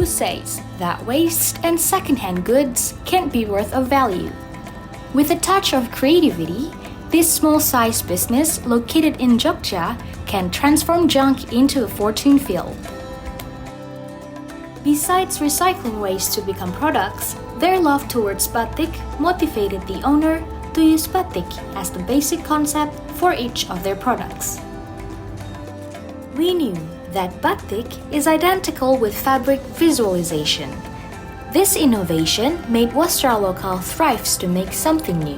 who says that waste and second-hand goods can't be worth of value. With a touch of creativity, this small-sized business located in Jogja can transform junk into a fortune field. Besides recycling waste to become products, their love towards batik motivated the owner to use batik as the basic concept for each of their products. We knew that batik is identical with fabric visualization. This innovation made Wastra Lokal thrives to make something new,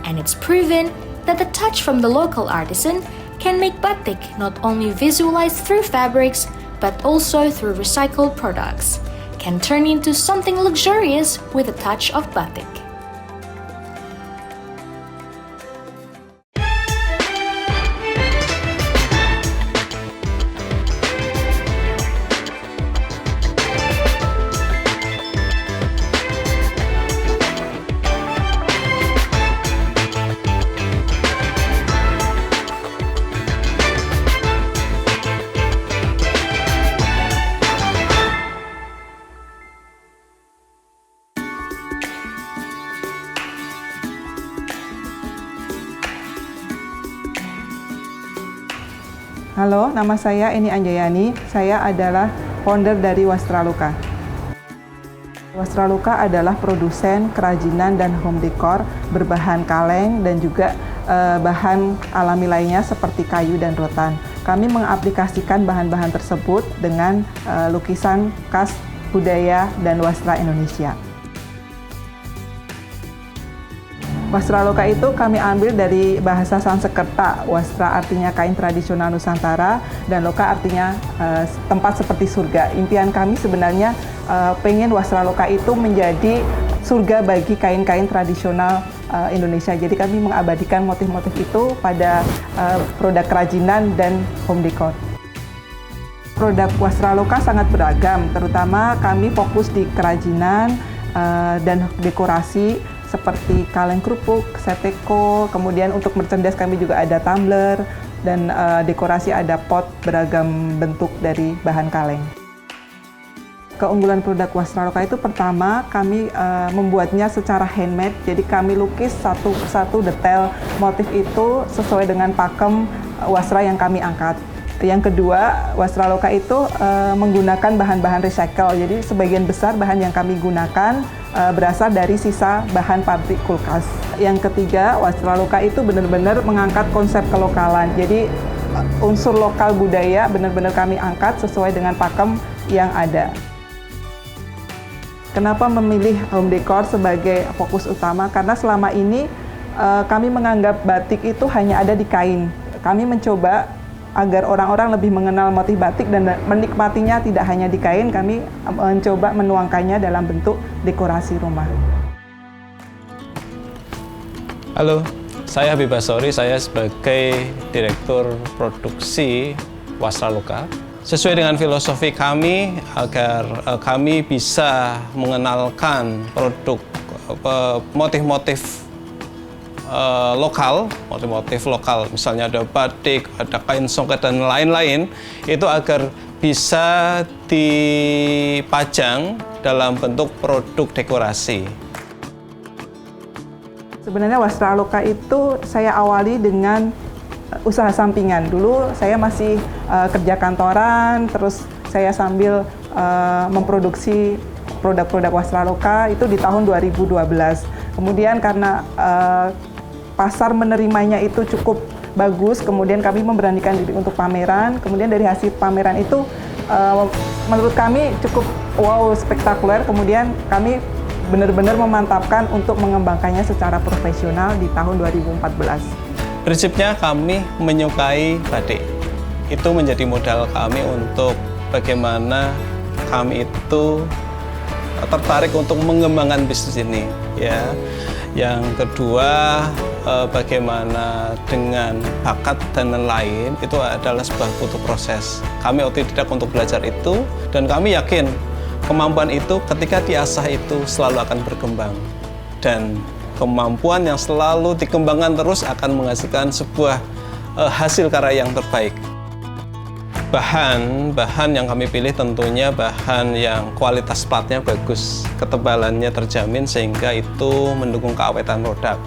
and it's proven that the touch from the local artisan can make batik not only visualized through fabrics but also through recycled products, can turn into something luxurious with a touch of batik. Halo, nama saya Eni Anjayani. Saya adalah founder dari Wastra Loka. Wastra Loka adalah produsen kerajinan dan home decor berbahan kaleng dan juga bahan alami lainnya seperti kayu dan rotan. Kami mengaplikasikan bahan-bahan tersebut dengan lukisan khas budaya dan wastra Indonesia. Wastra Loka itu kami ambil dari bahasa Sanskerta. Wastra artinya kain tradisional Nusantara dan Loka artinya tempat seperti surga. Impian kami sebenarnya pengen Wastra Loka itu menjadi surga bagi kain-kain tradisional Indonesia. Jadi kami mengabadikan motif-motif itu pada produk kerajinan dan home decor. Produk Wastra Loka sangat beragam, terutama kami fokus di kerajinan dan dekorasi seperti kaleng kerupuk, seteko, kemudian untuk merchandise kami juga ada tumbler, dan dekorasi ada pot beragam bentuk dari bahan kaleng. Keunggulan produk Wastra Loka itu pertama, kami membuatnya secara handmade, jadi kami lukis satu persatu detail motif itu sesuai dengan pakem wastra yang kami angkat. Yang kedua, Wastra Loka itu menggunakan bahan-bahan recycle, jadi sebagian besar bahan yang kami gunakan berasal dari sisa bahan pabrik kulkas. Yang ketiga, Wastra Loka itu benar-benar mengangkat konsep kelokalan. Jadi unsur lokal budaya benar-benar kami angkat sesuai dengan pakem yang ada. Kenapa memilih home decor sebagai fokus utama? Karena selama ini kami menganggap batik itu hanya ada di kain. Kami mencoba agar orang-orang lebih mengenal motif batik dan menikmatinya tidak hanya di kain, kami mencoba menuangkannya dalam bentuk dekorasi rumah. Halo, saya Habib Basori, saya sebagai Direktur Produksi Wastra Loka. Sesuai dengan filosofi kami agar kami bisa mengenalkan produk motif-motif lokal, motif-motif lokal, misalnya ada batik, ada kain songket dan lain-lain, itu agar bisa dipajang dalam bentuk produk dekorasi. Sebenarnya Wastra Loka itu saya awali dengan usaha sampingan. Dulu saya masih kerja kantoran, terus saya sambil memproduksi produk-produk Wastra Loka itu di tahun 2012. Kemudian karena pasar menerimanya itu cukup bagus, kemudian kami memberanikan diri untuk pameran. Kemudian dari hasil pameran itu menurut kami cukup wow, spektakuler. Kemudian kami benar-benar memantapkan untuk mengembangkannya secara profesional di tahun 2014. Prinsipnya kami menyukai batik. Itu menjadi modal kami untuk bagaimana kami itu tertarik untuk mengembangkan bisnis ini, ya. Yang kedua, bagaimana dengan bakat dan lain-lain itu adalah sebuah butuh proses. Kami otodidak untuk belajar itu, dan kami yakin kemampuan itu ketika diasah itu selalu akan berkembang, dan kemampuan yang selalu dikembangkan terus akan menghasilkan sebuah hasil karya yang terbaik. bahan yang kami pilih tentunya bahan yang kualitas platnya bagus, ketebalannya terjamin sehingga itu mendukung keawetan produk.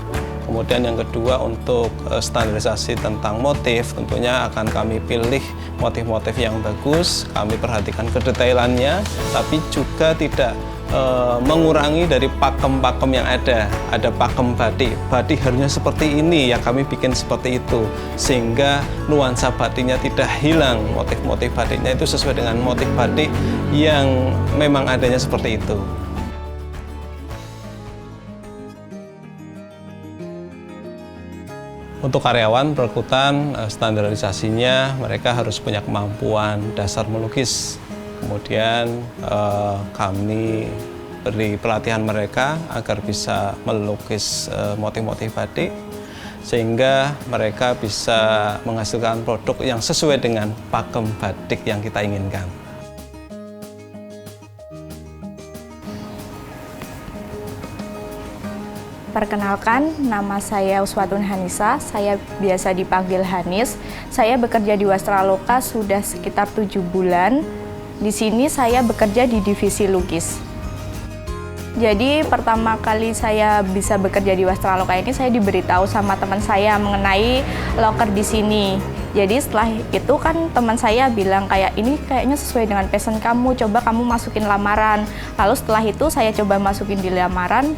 Kemudian yang kedua untuk standarisasi tentang motif, tentunya akan kami pilih motif-motif yang bagus, kami perhatikan kedetailannya, tapi juga tidak mengurangi dari pakem-pakem yang ada. Ada pakem batik harusnya seperti ini, yang kami bikin seperti itu, sehingga nuansa batiknya tidak hilang. Motif-motif batiknya itu sesuai dengan motif batik yang memang adanya seperti itu. Untuk karyawan perekrutan, standarisasinya mereka harus punya kemampuan dasar melukis. Kemudian kami beri pelatihan mereka agar bisa melukis motif-motif batik, sehingga mereka bisa menghasilkan produk yang sesuai dengan pakem batik yang kita inginkan. Perkenalkan, nama saya Uswatun Hanisa, saya biasa dipanggil Hanis. Saya bekerja di Wastraloka sudah sekitar 7 bulan. Di sini saya bekerja di divisi lukis. Jadi pertama kali saya bisa bekerja di Wastraloka ini, saya diberitahu sama teman saya mengenai loker di sini. Jadi setelah itu kan teman saya bilang kayak ini kayaknya sesuai dengan passion kamu, coba kamu masukin lamaran. Lalu setelah itu saya coba masukin di lamaran.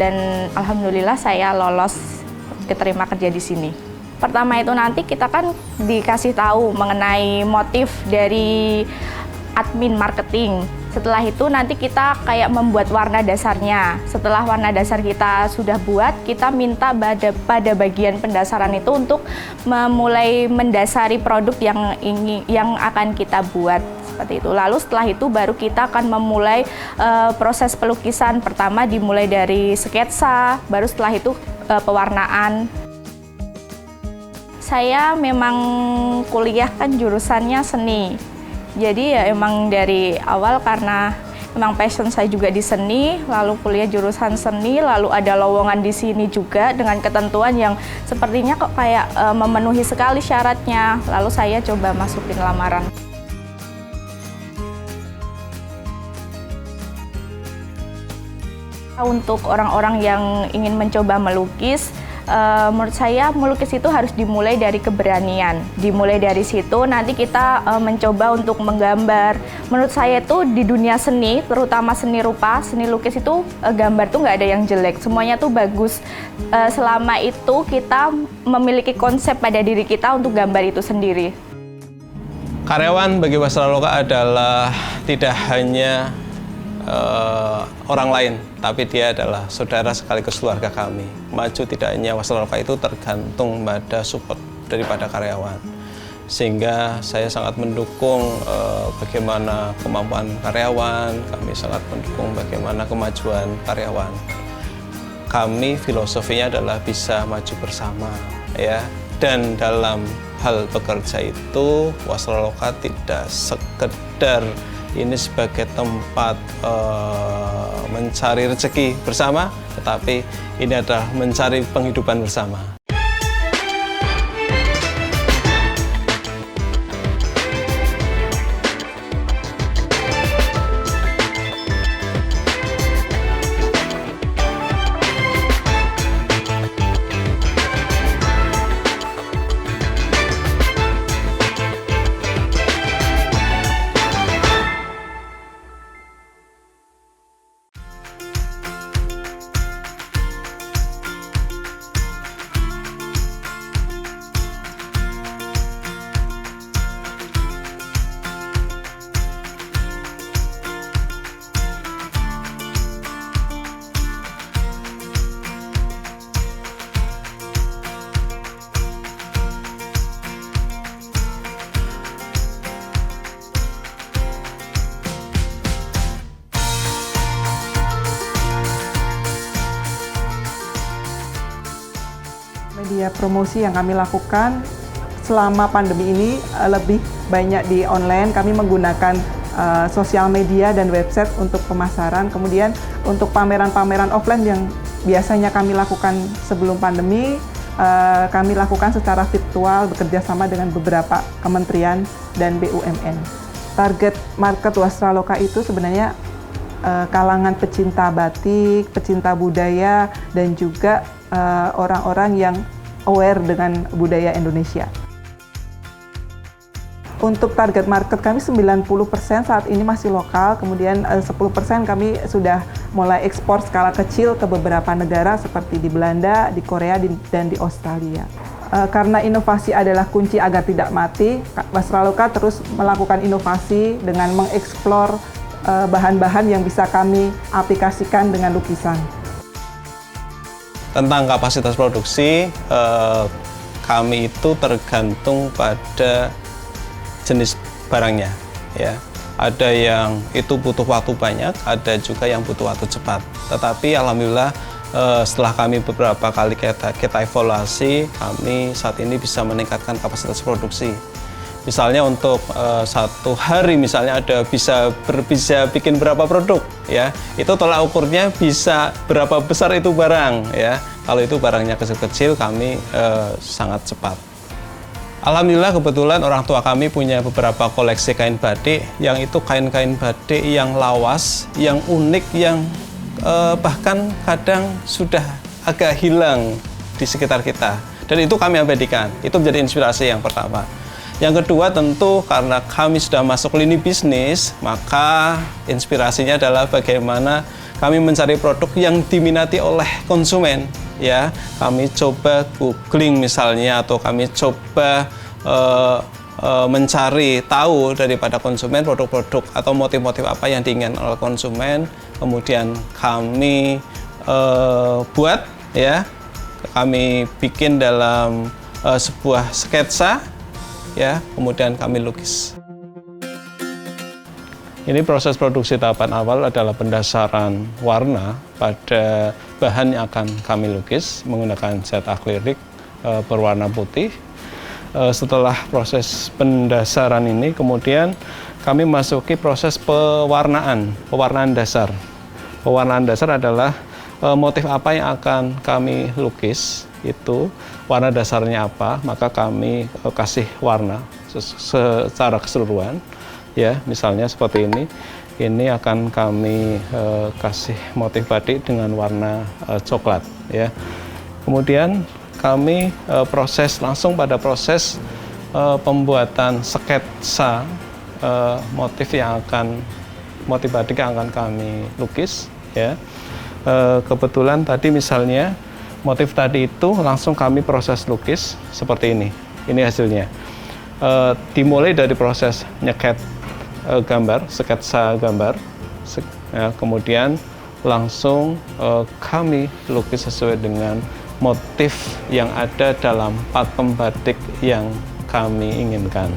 Dan alhamdulillah saya lolos keterima kerja di sini. Pertama itu nanti kita kan dikasih tahu mengenai motif dari admin marketing. Setelah itu nanti kita kayak membuat warna dasarnya. Setelah warna dasar kita sudah buat, kita minta pada bagian pendasaran itu untuk memulai mendasari produk yang akan kita buat. Seperti itu. Lalu setelah itu baru kita akan memulai proses pelukisan. Pertama dimulai dari sketsa, baru setelah itu pewarnaan. Saya memang kuliah kan jurusannya seni. Jadi ya emang dari awal karena memang passion saya juga di seni, lalu kuliah jurusan seni, lalu ada lowongan di sini juga dengan ketentuan yang sepertinya kok kayak memenuhi sekali syaratnya. Lalu saya coba masukin lamaran. Untuk orang-orang yang ingin mencoba melukis, menurut saya melukis itu harus dimulai dari keberanian. Dimulai dari situ nanti kita mencoba untuk menggambar. Menurut saya itu di dunia seni, terutama seni rupa, seni lukis itu gambar tuh nggak ada yang jelek. Semuanya tuh bagus. Selama itu kita memiliki konsep pada diri kita untuk gambar itu sendiri. Karyawan bagi Wastraloka adalah tidak hanya orang lain, tapi dia adalah saudara sekaligus keluarga kami. Maju tidaknya Wastraloka itu tergantung pada support daripada karyawan. Sehingga saya sangat mendukung bagaimana kemampuan karyawan, kami sangat mendukung bagaimana kemajuan karyawan. Kami filosofinya adalah bisa maju bersama, ya. Dan dalam hal bekerja itu Wastraloka tidak sekedar ini sebagai tempat mencari rezeki bersama, tetapi ini adalah mencari penghidupan bersama. Media promosi yang kami lakukan selama pandemi ini lebih banyak di online. Kami menggunakan sosial media dan website untuk pemasaran. Kemudian untuk pameran-pameran offline yang biasanya kami lakukan sebelum pandemi, kami lakukan secara virtual bekerja sama dengan beberapa kementerian dan BUMN. Target market Wastraloka itu sebenarnya kalangan pecinta batik, pecinta budaya, dan juga orang-orang yang aware dengan budaya Indonesia. Untuk target market kami 90% saat ini masih lokal, kemudian 10% kami sudah mulai ekspor skala kecil ke beberapa negara seperti di Belanda, di Korea, dan di Australia. Karena inovasi adalah kunci agar tidak mati, Wastraloka terus melakukan inovasi dengan mengeksplor bahan-bahan yang bisa kami aplikasikan dengan lukisan. Tentang kapasitas produksi, kami itu tergantung pada jenis barangnya, ya. Ada yang itu butuh waktu banyak, ada juga yang butuh waktu cepat. Tetapi alhamdulillah setelah kami beberapa kali kita evaluasi, kami saat ini bisa meningkatkan kapasitas produksi. Misalnya untuk satu hari misalnya bisa bikin berapa produk, ya. Itu tolak ukurnya bisa berapa besar itu barang, ya. Kalau itu barangnya kecil-kecil, kami sangat cepat. Alhamdulillah kebetulan orang tua kami punya beberapa koleksi kain batik, yang itu kain-kain batik yang lawas, yang unik, yang bahkan kadang sudah agak hilang di sekitar kita. Dan itu kami abadikan, itu menjadi inspirasi yang pertama. Yang kedua tentu karena kami sudah masuk lini bisnis, maka inspirasinya adalah bagaimana kami mencari produk yang diminati oleh konsumen. Ya, kami coba googling misalnya, atau kami coba mencari tahu daripada konsumen produk-produk atau motif-motif apa yang diinginkan oleh konsumen, kemudian kami buat, ya, kami bikin dalam sebuah sketsa, ya, kemudian kami lukis. Ini proses produksi tahapan awal adalah pendasaran warna pada bahan yang akan kami lukis menggunakan cat akrilik berwarna putih. Setelah proses pendasaran ini, kemudian kami masuki proses pewarnaan dasar. Pewarnaan dasar adalah motif apa yang akan kami lukis, itu warna dasarnya apa, maka kami kasih warna secara keseluruhan. Ya, misalnya seperti ini akan kami kasih motif batik dengan warna coklat, ya. Kemudian kami langsung pada proses pembuatan sketsa motif batik yang akan kami lukis, ya. Kebetulan tadi misalnya motif tadi itu langsung kami proses lukis seperti ini. Ini hasilnya. Dimulai dari proses nyeket gambar, sketsa gambar, ya, kemudian langsung kami lukis sesuai dengan motif yang ada dalam pakem batik yang kami inginkan.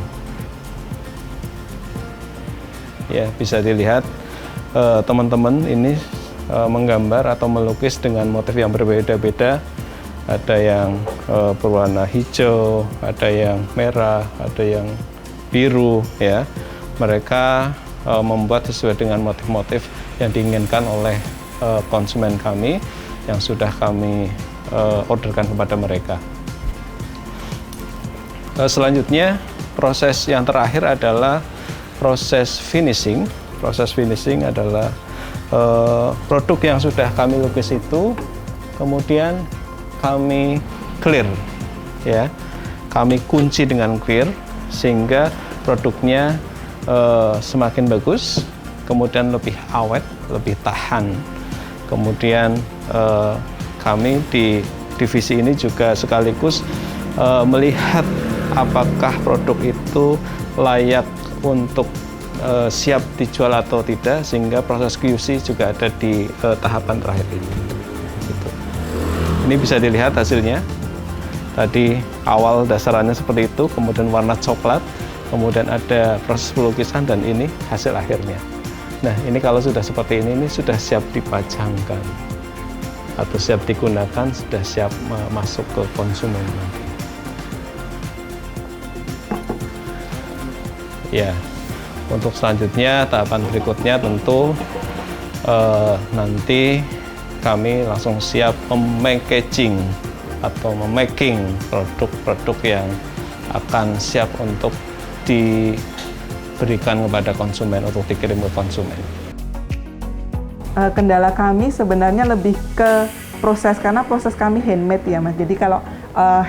Ya, bisa dilihat teman-teman ini menggambar atau melukis dengan motif yang berbeda-beda. Ada yang berwarna hijau, ada yang merah, ada yang biru, ya. Mereka membuat sesuai dengan motif-motif yang diinginkan oleh konsumen kami yang sudah kami orderkan kepada mereka. Selanjutnya, proses yang terakhir adalah proses finishing. Proses finishing adalah produk yang sudah kami lukis itu kemudian kami clear, ya. Kami kunci dengan clear sehingga produknya semakin bagus, kemudian lebih awet, lebih tahan. Kemudian kami di divisi ini juga sekaligus melihat apakah produk itu layak untuk siap dijual atau tidak, sehingga proses QC juga ada di tahapan terakhir ini. Gitu. Ini bisa dilihat hasilnya. Tadi awal dasarannya seperti itu, kemudian warna coklat, kemudian ada proses pelukisan, dan ini hasil akhirnya. Nah, ini kalau sudah seperti ini sudah siap dipajangkan atau siap digunakan, sudah siap masuk ke konsumen lagi. Ya, untuk selanjutnya tahapan berikutnya tentu nanti kami langsung siap memackaging atau memaking produk-produk yang akan siap untuk diberikan kepada konsumen, untuk dikirim ke konsumen. Kendala kami sebenarnya lebih ke proses, karena proses kami handmade ya Mas. Jadi kalau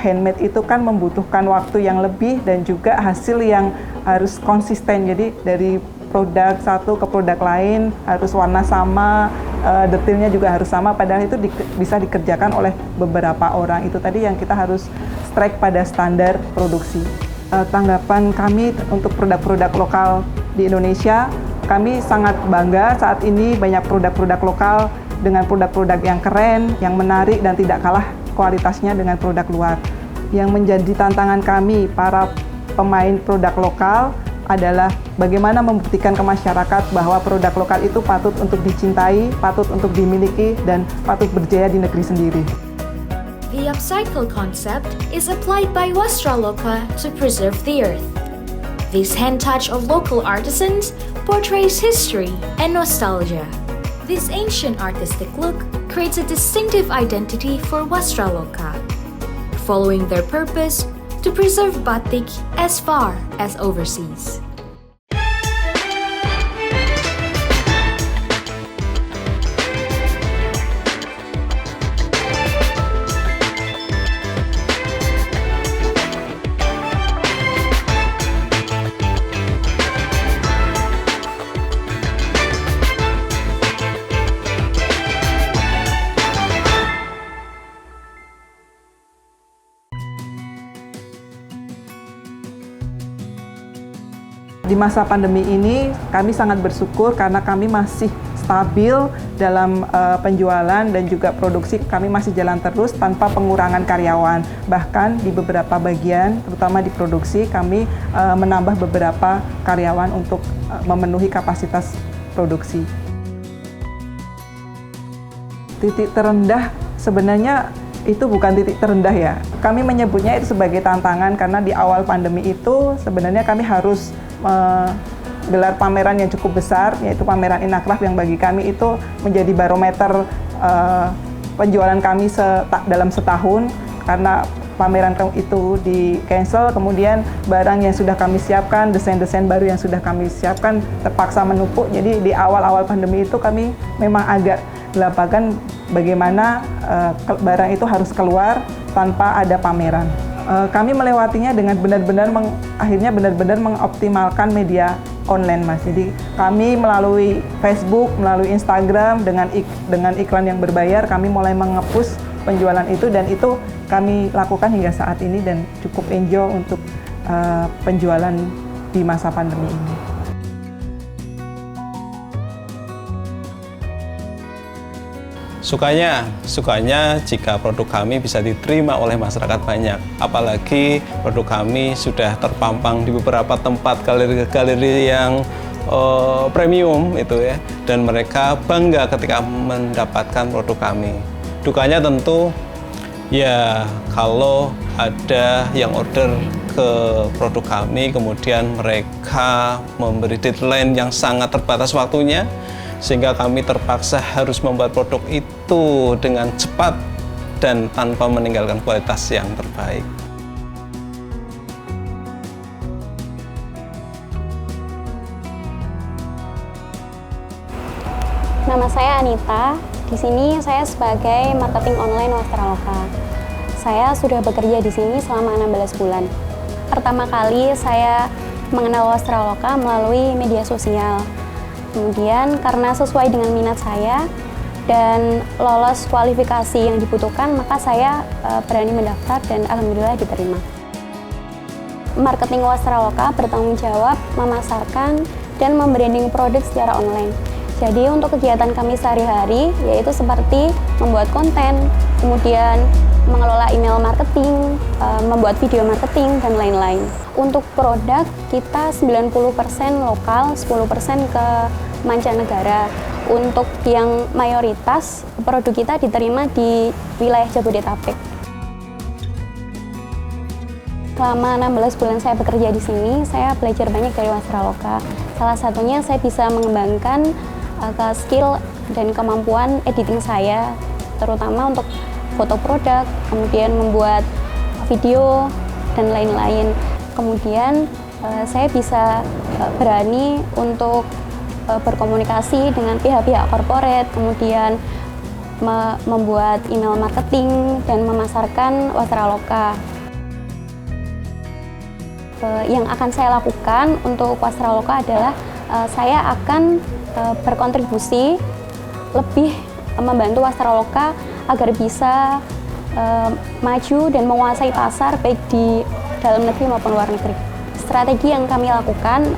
handmade itu kan membutuhkan waktu yang lebih dan juga hasil yang harus konsisten. Jadi dari produk satu ke produk lain harus warna sama, detailnya juga harus sama, padahal itu bisa dikerjakan oleh beberapa orang. Itu tadi yang kita harus strike pada standar produksi. Tanggapan kami untuk produk-produk lokal di Indonesia, kami sangat bangga saat ini banyak produk-produk lokal dengan produk-produk yang keren, yang menarik dan tidak kalah kualitasnya dengan produk luar. Yang menjadi tantangan kami para pemain produk lokal adalah bagaimana membuktikan ke masyarakat bahwa produk lokal itu patut untuk dicintai, patut untuk dimiliki, dan patut berjaya di negeri sendiri. The upcycle concept is applied by Wastraloka to preserve the earth. This hand touch of local artisans portrays history and nostalgia. This ancient artistic look creates a distinctive identity for Wastraloka, following their purpose to preserve batik as far as overseas. Di masa pandemi ini, kami sangat bersyukur karena kami masih stabil dalam penjualan dan juga produksi. Kami masih jalan terus tanpa pengurangan karyawan. Bahkan di beberapa bagian, terutama di produksi, kami menambah beberapa karyawan untuk memenuhi kapasitas produksi. Titik terendah sebenarnya itu bukan titik terendah ya. Kami menyebutnya itu sebagai tantangan karena di awal pandemi itu sebenarnya kami harus gelar pameran yang cukup besar, yaitu pameran Inacraft yang bagi kami itu menjadi barometer penjualan kami dalam setahun, karena pameran itu di cancel, kemudian barang yang sudah kami siapkan, desain-desain baru yang sudah kami siapkan terpaksa menumpuk. Jadi di awal-awal pandemi itu kami memang agak lapagan bagaimana barang itu harus keluar tanpa ada pameran. Kami melewatinya dengan akhirnya benar-benar mengoptimalkan media online, Mas. Jadi kami melalui Facebook, melalui Instagram dengan iklan yang berbayar, kami mulai menge-push penjualan itu, dan itu kami lakukan hingga saat ini dan cukup enjoy untuk penjualan di masa pandemi ini. Sukanya jika produk kami bisa diterima oleh masyarakat banyak. Apalagi produk kami sudah terpampang di beberapa tempat galeri-galeri yang premium itu ya, dan mereka bangga ketika mendapatkan produk kami. Dukanya tentu ya kalau ada yang order ke produk kami, kemudian mereka memberi deadline yang sangat terbatas waktunya, sehingga kami terpaksa harus membuat produk itu dengan cepat dan tanpa meninggalkan kualitas yang terbaik. Nama saya Anita. Di sini saya sebagai marketing online Wastraloka. Saya sudah bekerja di sini selama 16 bulan. Pertama kali saya mengenal Wastraloka melalui media sosial. Kemudian karena sesuai dengan minat saya dan lolos kualifikasi yang dibutuhkan, maka saya berani mendaftar dan alhamdulillah diterima. Marketing Wastraloka bertanggung jawab memasarkan dan membranding produk secara online. Jadi untuk kegiatan kami sehari-hari yaitu seperti membuat konten, kemudian mengelola email marketing, membuat video marketing, dan lain-lain. Untuk produk, kita 90% lokal, 10% ke mancanegara. Untuk yang mayoritas, produk kita diterima di wilayah Jabodetabek. Selama 16 bulan saya bekerja di sini, saya belajar banyak dari Wastraloka. Salah satunya saya bisa mengembangkan skill dan kemampuan editing saya, terutama untuk foto produk, kemudian membuat video, dan lain-lain. Kemudian saya bisa berani untuk berkomunikasi dengan pihak-pihak korporat, kemudian membuat email marketing dan memasarkan Wastraloka. Yang akan saya lakukan untuk Wastraloka adalah saya akan berkontribusi lebih membantu Wastraloka agar bisa maju dan menguasai pasar baik di dalam negeri maupun luar negeri. Strategi yang kami lakukan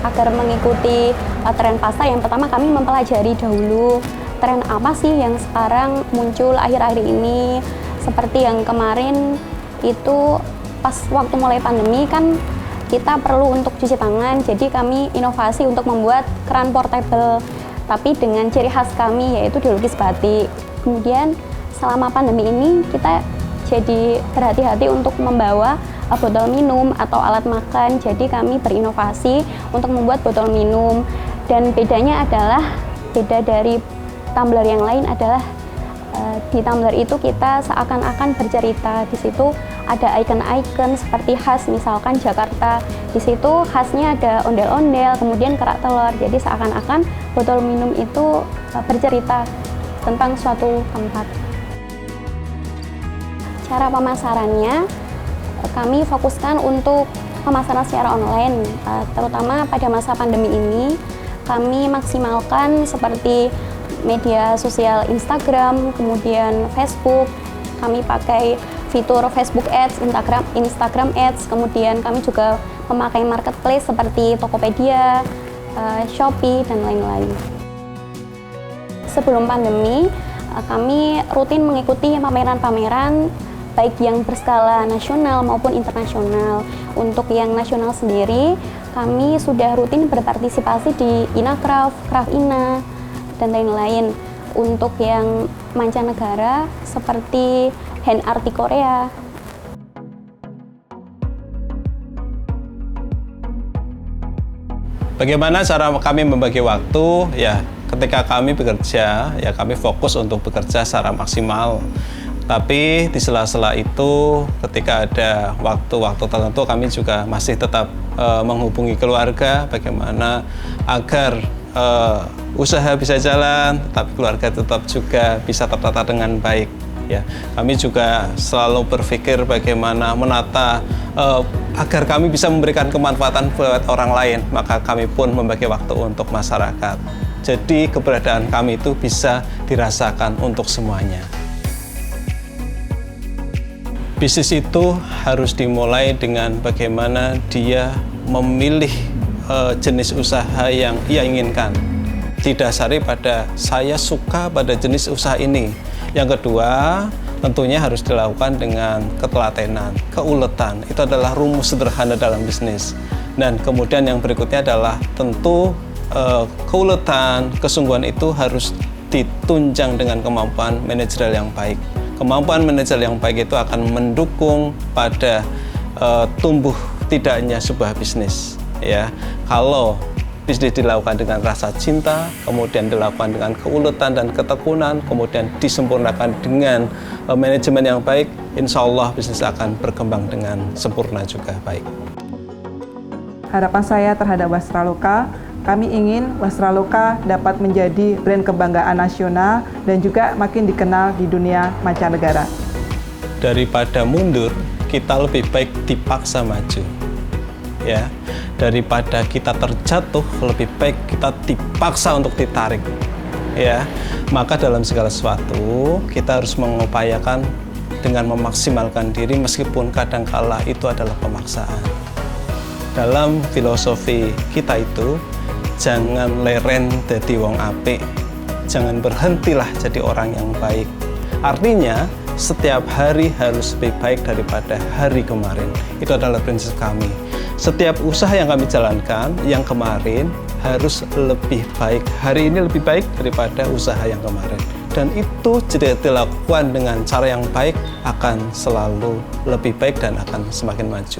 agar mengikuti tren pasar, yang pertama kami mempelajari dahulu tren apa sih yang sekarang muncul akhir-akhir ini. Seperti yang kemarin itu pas waktu mulai pandemi kan kita perlu untuk cuci tangan, jadi kami inovasi untuk membuat keran portable tapi dengan ciri khas kami yaitu dilukis batik. Kemudian selama pandemi ini kita jadi berhati-hati untuk membawa botol minum atau alat makan, jadi kami berinovasi untuk membuat botol minum. Dan bedanya adalah, beda dari tumbler yang lain adalah di tumbler itu kita seakan-akan bercerita. Di situ ada icon-icon seperti khas, misalkan Jakarta. Di situ khasnya ada ondel-ondel, kemudian kerak telur. Jadi seakan-akan botol minum itu bercerita tentang suatu tempat. Cara pemasarannya, kami fokuskan untuk pemasaran secara online, terutama pada masa pandemi ini. Kami maksimalkan seperti media sosial Instagram, kemudian Facebook. Kami pakai fitur Facebook Ads, Instagram Ads, kemudian kami juga memakai marketplace seperti Tokopedia, Shopee, dan lain-lain. Sebelum pandemi, kami rutin mengikuti pameran-pameran baik yang berskala nasional maupun internasional. Untuk yang nasional sendiri, kami sudah rutin berpartisipasi di Inacraft, Craft Ina, dan lain-lain. Untuk yang mancanegara seperti Hand Art di Korea. Bagaimana cara kami membagi waktu? Ya, ketika kami bekerja, ya kami fokus untuk bekerja secara maksimal. Tapi di sela-sela itu, ketika ada waktu-waktu tertentu, kami juga masih tetap menghubungi keluarga, bagaimana agar usaha bisa jalan, tapi keluarga tetap juga bisa tertata dengan baik. Ya, kami juga selalu berpikir bagaimana menata agar kami bisa memberikan kemanfaatan buat orang lain, maka kami pun membagi waktu untuk masyarakat. Jadi keberadaan kami itu bisa dirasakan untuk semuanya. Bisnis itu harus dimulai dengan bagaimana dia memilih jenis usaha yang ia inginkan. Didasari pada saya suka pada jenis usaha ini. Yang kedua, tentunya harus dilakukan dengan ketelatenan, keuletan. Itu adalah rumus sederhana dalam bisnis. Dan kemudian yang berikutnya adalah tentu keuletan, kesungguhan itu harus ditunjang dengan kemampuan manajerial yang baik. Kemampuan manajerial yang baik itu akan mendukung pada tumbuh tidaknya sebuah bisnis. Ya, kalau bisnis dilakukan dengan rasa cinta, kemudian dilakukan dengan keuletan dan ketekunan, kemudian disempurnakan dengan manajemen yang baik, insya Allah bisnis akan berkembang dengan sempurna juga baik. Harapan saya terhadap Wastraloka, kami ingin Wastraloka dapat menjadi brand kebanggaan nasional dan juga makin dikenal di dunia mancanegara. Daripada mundur, kita lebih baik dipaksa maju. Ya, daripada kita terjatuh, lebih baik kita dipaksa untuk ditarik. Ya, maka dalam segala sesuatu kita harus mengupayakan dengan memaksimalkan diri meskipun kadangkala itu adalah pemaksaan. Dalam filosofi kita itu, jangan leren jadi wong apik, jangan berhentilah jadi orang yang baik. Artinya, setiap hari harus lebih baik daripada hari kemarin. Itu adalah prinsip kami. Setiap usaha yang kami jalankan, yang kemarin harus lebih baik. Hari ini lebih baik daripada usaha yang kemarin. Dan itu jika dilakukan dengan cara yang baik, akan selalu lebih baik dan akan semakin maju.